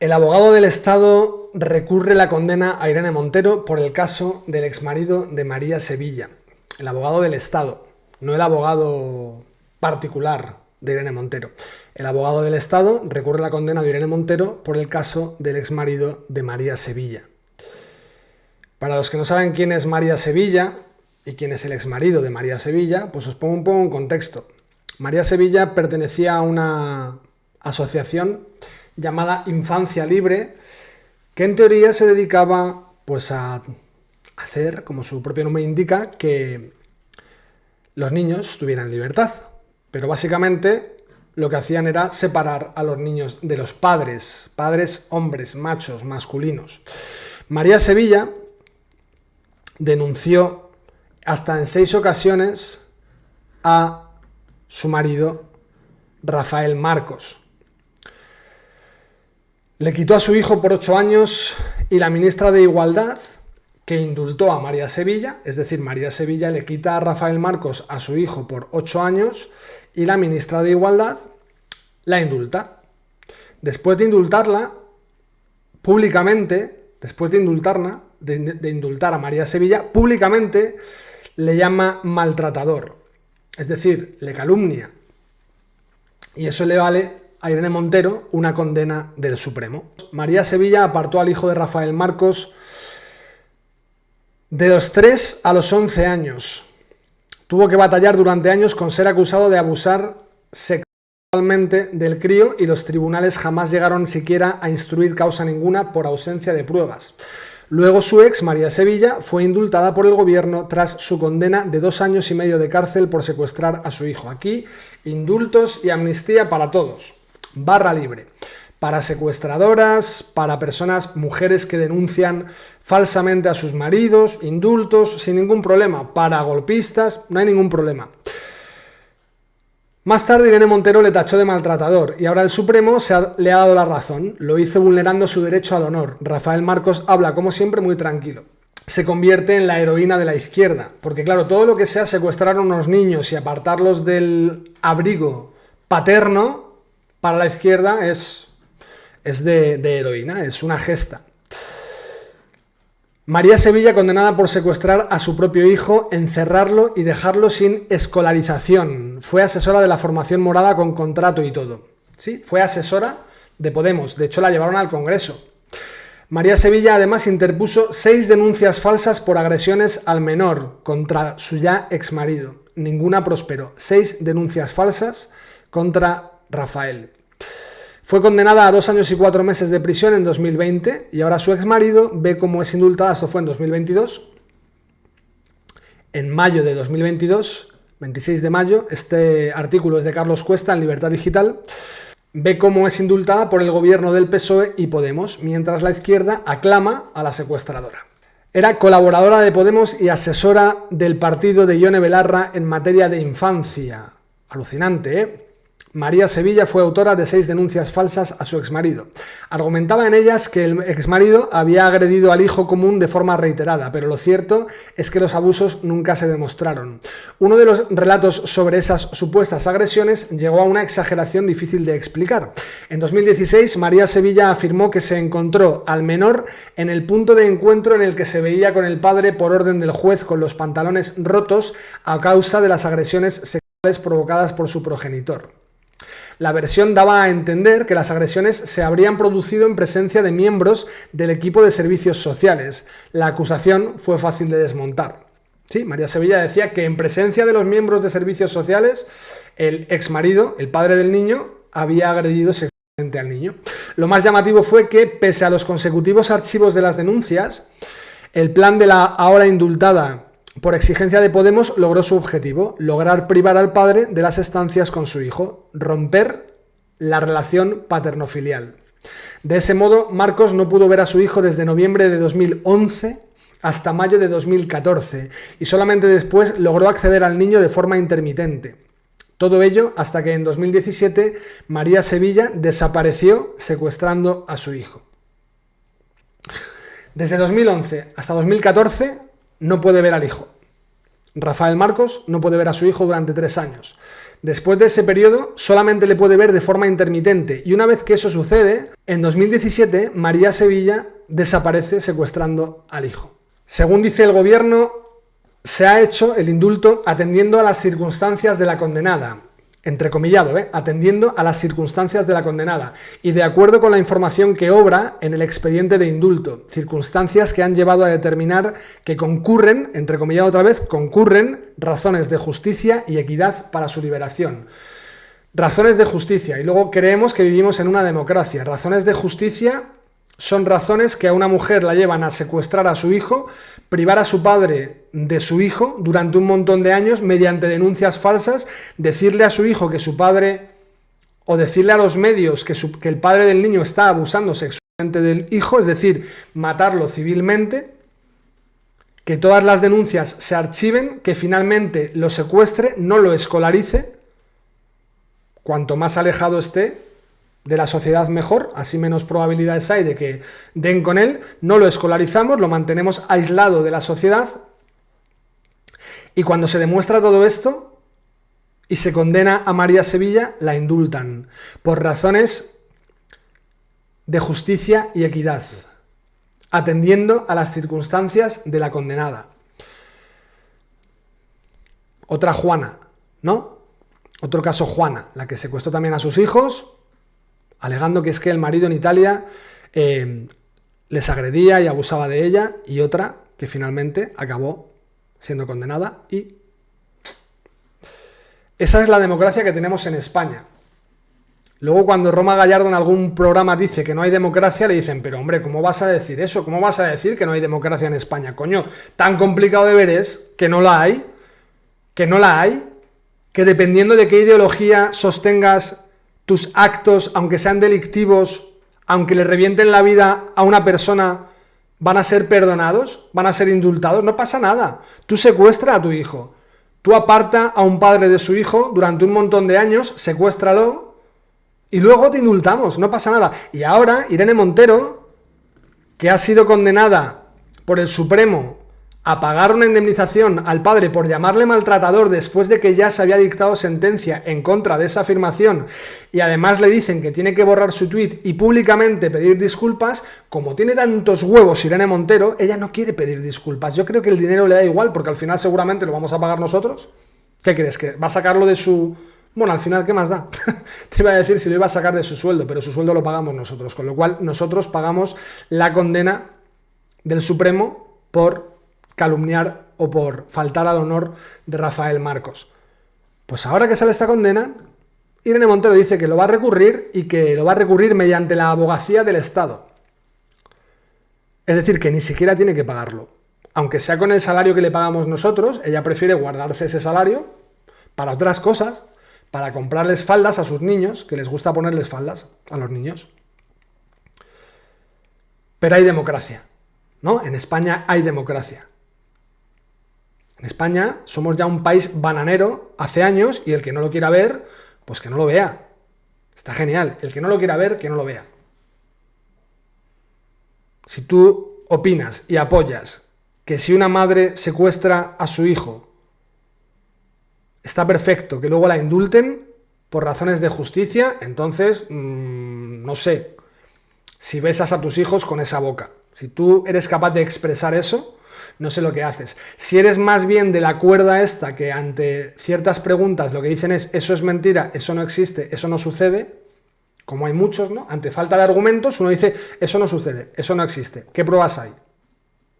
El abogado del Estado recurre la condena a Irene Montero por el caso del exmarido de María Sevilla. El abogado del Estado, no el abogado particular de Irene Montero. El abogado del Estado recurre la condena de Irene Montero por el caso del exmarido de María Sevilla. Para los que no saben quién es María Sevilla y quién es el exmarido de María Sevilla, pues os pongo un poco en contexto. María Sevilla pertenecía a una asociación llamada Infancia Libre, que en teoría se dedicaba pues a hacer, como su propio nombre indica, que los niños tuvieran libertad. Pero básicamente lo que hacían era separar a los niños de los padres, hombres, machos, masculinos. María Sevilla denunció hasta en 6 ocasiones a su marido Rafael Marcos. Le quitó a su hijo por 8 años y la ministra de Igualdad, que indultó a María Sevilla, es decir, María Sevilla le quita a Rafael Marcos a su hijo por 8 años y la ministra de Igualdad la indulta. Después de indultarla, públicamente, de indultar a María Sevilla, públicamente le llama maltratador, es decir, le calumnia. Y eso le vale a Irene Montero una condena del Supremo. María Sevilla apartó al hijo de Rafael Marcos de los 3 a los 11 años. Tuvo que batallar durante años con ser acusado de abusar sexualmente del crío y los tribunales jamás llegaron siquiera a instruir causa ninguna por ausencia de pruebas. Luego su ex, María Sevilla, fue indultada por el gobierno tras su condena de 2 años y medio de cárcel por secuestrar a su hijo. Aquí, indultos y amnistía para todos. Barra libre. Para secuestradoras, para personas, mujeres que denuncian falsamente a sus maridos, indultos sin ningún problema. Para golpistas, no hay ningún problema. Más tarde Irene Montero le tachó de maltratador y ahora el Supremo le ha dado la razón. Lo hizo vulnerando su derecho al honor. Rafael Marcos habla, como siempre, muy tranquilo. Se convierte en la heroína de la izquierda. Porque claro, todo lo que sea secuestrar a unos niños y apartarlos del abrigo paterno, para la izquierda es de heroína, es una gesta. María Sevilla, condenada por secuestrar a su propio hijo, encerrarlo y dejarlo sin escolarización. Fue asesora de la formación morada con contrato y todo. Sí, fue asesora de Podemos. De hecho, la llevaron al Congreso. María Sevilla además interpuso 6 denuncias falsas por agresiones al menor contra su ya exmarido. Ninguna prosperó. 6 denuncias falsas contra Rafael. Fue condenada a 2 años y 4 meses de prisión en 2020 y ahora su exmarido ve cómo es indultada, esto fue en 2022, en mayo de 2022, 26 de mayo, este artículo es de Carlos Cuesta en Libertad Digital, ve cómo es indultada por el gobierno del PSOE y Podemos, mientras la izquierda aclama a la secuestradora. Era colaboradora de Podemos y asesora del partido de Ione Belarra en materia de infancia. Alucinante, ¿eh? María Sevilla fue autora de 6 denuncias falsas a su exmarido. Argumentaba en ellas que el exmarido había agredido al hijo común de forma reiterada, pero lo cierto es que los abusos nunca se demostraron. Uno de los relatos sobre esas supuestas agresiones llegó a una exageración difícil de explicar. En 2016, María Sevilla afirmó que se encontró al menor en el punto de encuentro en el que se veía con el padre por orden del juez con los pantalones rotos a causa de las agresiones sexuales provocadas por su progenitor. La versión daba a entender que las agresiones se habrían producido en presencia de miembros del equipo de servicios sociales. La acusación fue fácil de desmontar. Sí, María Sevilla decía que en presencia de los miembros de servicios sociales, el exmarido, el padre del niño, había agredido sexualmente al niño. Lo más llamativo fue que, pese a los consecutivos archivos de las denuncias, el plan de la ahora indultada por exigencia de Podemos logró su objetivo, lograr privar al padre de las estancias con su hijo, romper la relación paterno-filial. De ese modo, Marcos no pudo ver a su hijo desde noviembre de 2011 hasta mayo de 2014 y solamente después logró acceder al niño de forma intermitente. Todo ello hasta que en 2017 María Sevilla desapareció secuestrando a su hijo. Desde 2011 hasta 2014 no puede ver al hijo. Rafael Marcos no puede ver a su hijo durante 3 años. Después de ese periodo, solamente le puede ver de forma intermitente. Y una vez que eso sucede, en 2017, María Sevilla desaparece secuestrando al hijo. Según dice el gobierno, se ha hecho el indulto atendiendo a las circunstancias de la condenada. Entrecomillado, atendiendo a las circunstancias de la condenada y de acuerdo con la información que obra en el expediente de indulto, circunstancias que han llevado a determinar que concurren, entrecomillado otra vez, concurren razones de justicia y equidad para su liberación. Razones de justicia, y luego creemos que vivimos en una democracia. Razones de justicia son razones que a una mujer la llevan a secuestrar a su hijo, privar a su padre de su hijo durante un montón de años mediante denuncias falsas, decirle a su hijo que su padre, o decirle a los medios que el padre del niño está abusando sexualmente del hijo, es decir, matarlo civilmente, que todas las denuncias se archiven, que finalmente lo secuestre, no lo escolarice, cuanto más alejado esté de la sociedad mejor, así menos probabilidades hay de que den con él, no lo escolarizamos, lo mantenemos aislado de la sociedad y cuando se demuestra todo esto y se condena a María Sevilla, la indultan por razones de justicia y equidad, atendiendo a las circunstancias de la condenada. Otra Juana, ¿no? Otro caso Juana, la que secuestró también a sus hijos, alegando que es que el marido en Italia les agredía y abusaba de ella, y otra que finalmente acabó siendo condenada. Y esa es la democracia que tenemos en España. Luego cuando Roma Gallardo en algún programa dice que no hay democracia, le dicen, pero hombre, ¿cómo vas a decir eso? ¿Cómo vas a decir que no hay democracia en España? Coño, tan complicado de ver es que no la hay, que dependiendo de qué ideología sostengas tus actos, aunque sean delictivos, aunque le revienten la vida a una persona, van a ser perdonados, van a ser indultados, no pasa nada. Tú secuestra a tu hijo, tú aparta a un padre de su hijo durante un montón de años, secuéstralo y luego te indultamos, no pasa nada. Y ahora Irene Montero, que ha sido condenada por el Supremo a pagar una indemnización al padre por llamarle maltratador después de que ya se había dictado sentencia en contra de esa afirmación y además le dicen que tiene que borrar su tuit y públicamente pedir disculpas, como tiene tantos huevos Irene Montero, ella no quiere pedir disculpas. Yo creo que el dinero le da igual porque al final seguramente lo vamos a pagar nosotros. ¿Qué crees? ¿Que va a sacarlo de su...? Bueno, al final, ¿qué más da? Te iba a decir si lo iba a sacar de su sueldo, pero su sueldo lo pagamos nosotros, con lo cual nosotros pagamos la condena del Supremo por calumniar o por faltar al honor de Rafael Marcos. Pues ahora que sale esta condena, Irene Montero dice que lo va a recurrir y que lo va a recurrir mediante la abogacía del Estado. Es decir, que ni siquiera tiene que pagarlo. Aunque sea con el salario que le pagamos nosotros, ella prefiere guardarse ese salario para otras cosas, para comprarles faldas a sus niños, que les gusta ponerles faldas a los niños. Pero hay democracia, ¿no? En España hay democracia. En España somos ya un país bananero hace años y el que no lo quiera ver, pues que no lo vea. Está genial. El que no lo quiera ver, que no lo vea. Si tú opinas y apoyas que si una madre secuestra a su hijo, está perfecto que luego la indulten por razones de justicia, entonces, no sé, si besas a tus hijos con esa boca. Si tú eres capaz de expresar eso, no sé lo que haces. Si eres más bien de la cuerda esta, que ante ciertas preguntas lo que dicen es eso es mentira, eso no existe, eso no sucede, como hay muchos, ¿no? Ante falta de argumentos, uno dice eso no sucede, eso no existe. ¿Qué pruebas hay?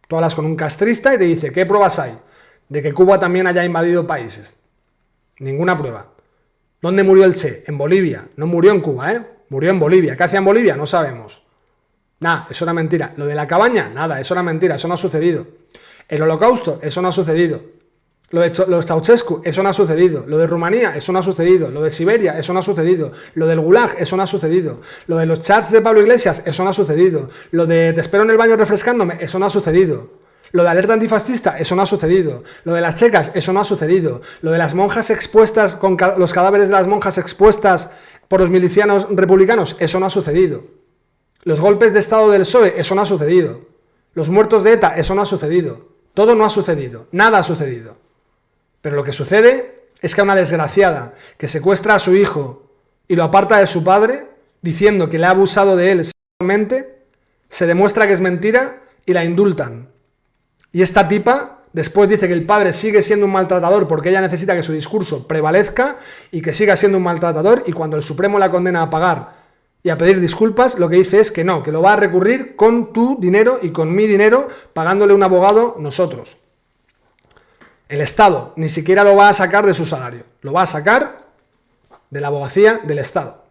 Tú hablas con un castrista y te dice ¿qué pruebas hay? De que Cuba también haya invadido países. Ninguna prueba. ¿Dónde murió el Che? En Bolivia. No murió en Cuba, ¿eh? Murió en Bolivia. ¿Qué hacía en Bolivia? No sabemos. Nada, eso era mentira. Lo de la cabaña, nada, eso era mentira, eso no ha sucedido. El Holocausto, eso no ha sucedido. Lo de Ceausescu, eso no ha sucedido. Lo de Rumanía, eso no ha sucedido. Lo de Siberia, eso no ha sucedido. Lo del Gulag, eso no ha sucedido. Lo de los chats de Pablo Iglesias, eso no ha sucedido. Lo de te espero en el baño refrescándome, eso no ha sucedido. Lo de alerta antifascista, eso no ha sucedido. Lo de las checas, eso no ha sucedido. Lo de las monjas expuestas, con los cadáveres de las monjas expuestas por los milicianos republicanos, eso no ha sucedido. Los golpes de estado del PSOE, eso no ha sucedido. Los muertos de ETA, eso no ha sucedido. Todo no ha sucedido. Nada ha sucedido. Pero lo que sucede es que a una desgraciada que secuestra a su hijo y lo aparta de su padre, diciendo que le ha abusado de él sexualmente, se demuestra que es mentira y la indultan. Y esta tipa después dice que el padre sigue siendo un maltratador porque ella necesita que su discurso prevalezca y que siga siendo un maltratador, y cuando el Supremo la condena a pagar y a pedir disculpas, lo que dice es que no, que lo va a recurrir con tu dinero y con mi dinero, pagándole un abogado nosotros. El Estado ni siquiera lo va a sacar de su salario, lo va a sacar de la abogacía del Estado.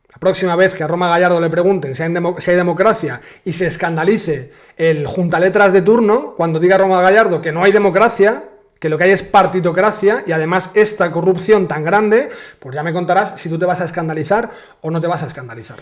La próxima vez que a Roma Gallardo le pregunten si hay democracia y se escandalice el juntaletras de turno, cuando diga Roma Gallardo que no hay democracia, que lo que hay es partitocracia y además esta corrupción tan grande, pues ya me contarás si tú te vas a escandalizar o no te vas a escandalizar.